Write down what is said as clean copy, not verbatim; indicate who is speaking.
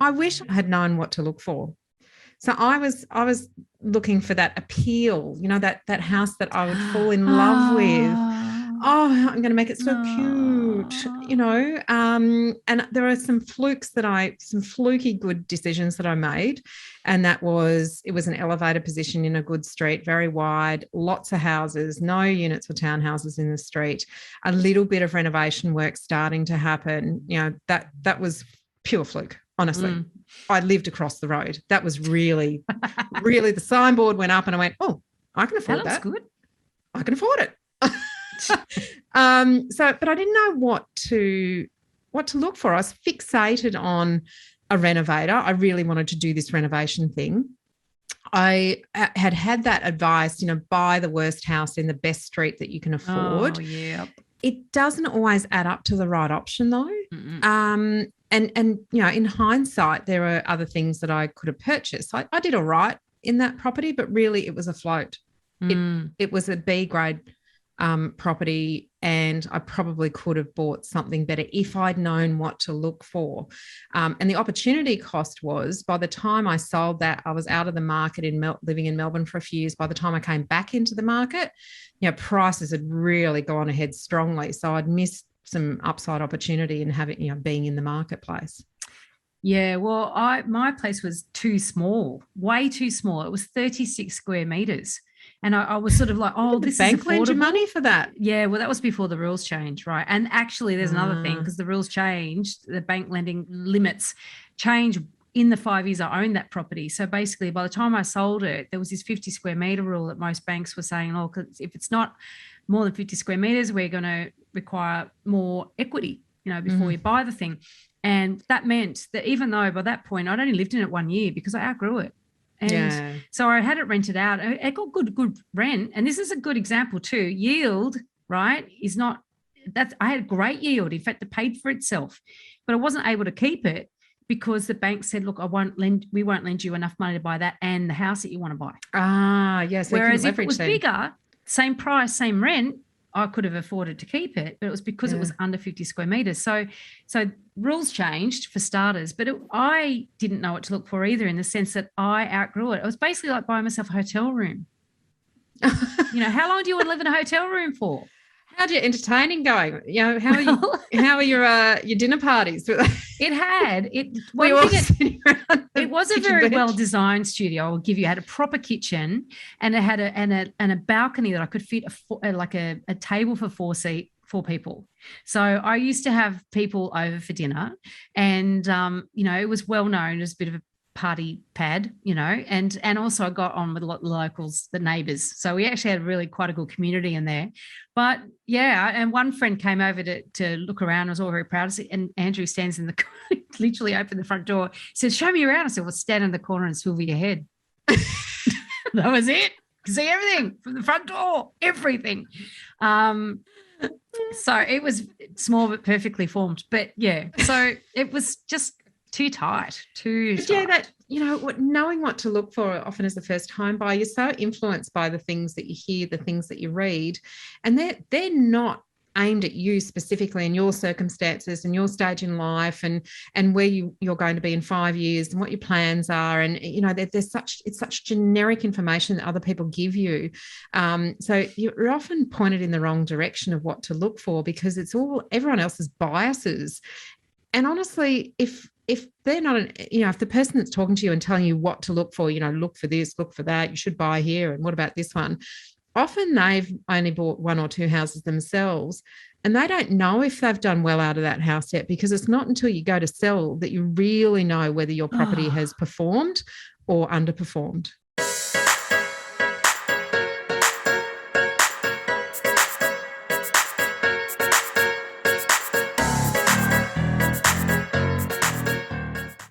Speaker 1: I wish I had known what to look for. So I was looking for that appeal, that house that I would fall in love with.
Speaker 2: Oh,
Speaker 1: Oh, I'm going to make it so cute,
Speaker 2: oh,
Speaker 1: And there are some fluky good decisions that I made. And it was an elevated position in a good street, very wide, lots of houses, no units or townhouses in the street, a little bit of renovation work starting to happen. That was pure fluke, honestly.
Speaker 2: mm.
Speaker 1: I lived across the road. That was really, really, the signboard went up and I went, oh, I can
Speaker 2: That
Speaker 1: afford
Speaker 2: looks
Speaker 1: that.
Speaker 2: good.
Speaker 1: I can afford it. But I didn't know what to look for. I was fixated on a renovator. I really wanted to do this renovation thing. I had that advice, buy the worst house in the best street that you can
Speaker 2: Oh,
Speaker 1: afford.
Speaker 2: yeah.
Speaker 1: It doesn't always add up to the right option though.
Speaker 2: Mm-mm.
Speaker 1: And in hindsight, there are other things that I could have purchased. I did all right in that property, but really it was a float. It
Speaker 2: Mm.
Speaker 1: it was a B grade property, and I probably could have bought something better if I'd known what to look for. And the opportunity cost was, by the time I sold that, I was out of the market living in Melbourne for a few years. By the time I came back into the market, prices had really gone ahead strongly. So I'd missed some upside opportunity in having, being in the marketplace.
Speaker 2: Yeah, well, my place was too small, way too small. It was 36 square meters. And I was sort of like, oh,
Speaker 1: Did the
Speaker 2: this is
Speaker 1: bank lend you
Speaker 2: affordable.
Speaker 1: money for that?
Speaker 2: Yeah, well, that was before the rules changed, right? And actually, there's another thing,
Speaker 1: Ah,
Speaker 2: because the rules changed, the bank lending limits changed in the 5 years I owned that property. So basically, by the time I sold it, there was this 50 square meter rule that most banks were saying, oh, 'cause if it's not more than 50 square meters, we're going to require more equity, before you
Speaker 1: mm,
Speaker 2: buy the thing. And that meant that even though by that point I'd only lived in it 1 year because I outgrew it. And
Speaker 1: yeah.
Speaker 2: so I had it rented out. It got good rent. And this is a good example too. Yield, right, is not that's I had great yield. In fact, it paid for itself, but I wasn't able to keep it because the bank said, look, we won't lend you enough money to buy that and the house that you want to buy.
Speaker 1: Ah, yeah. So you couldn't
Speaker 2: Whereas if it
Speaker 1: leverage
Speaker 2: was
Speaker 1: then.
Speaker 2: bigger, same price, same rent, I could have afforded to keep it, but it was because it
Speaker 1: Yeah.
Speaker 2: was under 50 square meters. So rules changed for starters, but I didn't know what to look for either, in the sense that I outgrew it. It was basically like buying myself a hotel room. How long do you want to live in a hotel room for?
Speaker 1: How's your entertaining going? How are you?
Speaker 2: Well,
Speaker 1: How are your dinner parties?
Speaker 2: it had it.
Speaker 1: We
Speaker 2: One
Speaker 1: all
Speaker 2: thing
Speaker 1: sitting around
Speaker 2: it
Speaker 1: the
Speaker 2: was a
Speaker 1: kitchen
Speaker 2: very well
Speaker 1: bench.
Speaker 2: designed studio. I'll give you. It had a proper kitchen, and it had a balcony that I could fit like a table for four people. So I used to have people over for dinner, and it was well known as a bit of a party pad, and also I got on with a lot of the locals, the neighbours. So we actually had really quite a good community in there. But yeah, and one friend came over to look around. I was all very proud. And Andrew stands in the literally opened the front door. He says, "Show me around." I said, "Well, stand in the corner and silver your head." That was it. You see everything from the front door, everything. Um, so it was small but perfectly formed. But yeah, so it was just too tight, too
Speaker 1: But yeah,
Speaker 2: tight.
Speaker 1: knowing what to look for often as a first home buyer, you're so influenced by the things that you hear, the things that you read, and they're not aimed at you specifically in your circumstances and your stage in life, and where you're going to be in 5 years and what your plans are. And it's such generic information that other people give you. So you're often pointed in the wrong direction of what to look for, because it's all everyone else's biases. And honestly, if they're not if the person that's talking to you and telling you what to look for, look for this, look for that, you should buy here, and what about this one, often they've only bought one or two houses themselves, and they don't know if they've done well out of that house yet, because it's not until you go to sell that you really know whether your property
Speaker 2: Oh,
Speaker 1: has performed or underperformed.